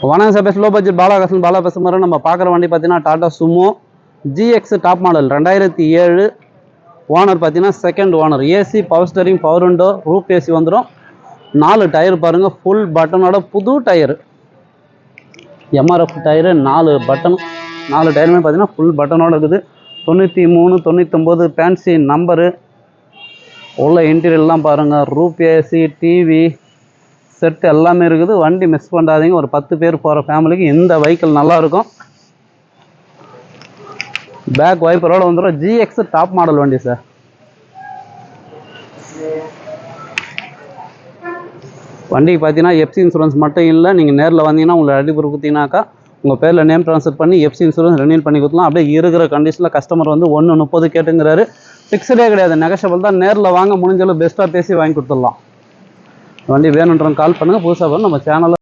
வணக்கம் sir, best low budget Bala பேசுகிற நம்ம பார்க்குற வண்டி பார்த்தீங்கன்னா Tata Sumo GX top model 2007. Owner பார்த்தீங்கன்னா second owner. AC, power steering, power window, roof AC வந்துடும். 4 டயர் பாருங்கள், ஃபுல் பட்டனோட புது டயரு, MRF டயரு, 4 பட்டன். 4 டயருமே பார்த்தீங்கன்னா ஃபுல் பட்டனோட இருக்குது. 93, 99 ஃபேன்சி நம்பரு. உள்ள இன்டீரியர்லாம் பாருங்கள், ரூப் ஏசி, டிவி செட் எல்லாமே இருக்குது. வண்டி மிஸ் பண்ணாதீங்க. ஒரு 10 பேர் போகிற ஃபேமிலிக்கு இந்த வெஹிக்கிள் நல்லாயிருக்கும். பேக் வைப்பரோட வந்துடும். GX டாப் மாடல் வண்டி சார். வண்டிக்கு பார்த்தீங்கன்னா எஃப்சி இன்சூரன்ஸ் மட்டும் இல்லை, நீங்கள் நேரில் வந்தீங்கன்னா உங்களை அடிப்பொரு கொடுத்தீங்கன்னாக்கா உங்கள் பேரில் நேம் ட்ரான்ஸ்ஃபர் பண்ணி எஃப்சி இன்சூரன்ஸ் ரெனியூல் பண்ணி கொடுக்கலாம். அப்படியே இருக்கிற கண்டிஷனில் கஸ்டமர் வந்து 1.30 கேட்டுங்கிறாரு. ஃபிக்ஸடே கிடையாது, நெகஷபிள் தான். நேரில் வாங்க, முடிஞ்சளவு பெஸ்ட்டாக பேசி வாங்கி கொடுத்துடலாம். வண்டி வேணுன்றவங்க கால் பண்ணுங்கள். புதுசாக நம்ம சேனலில்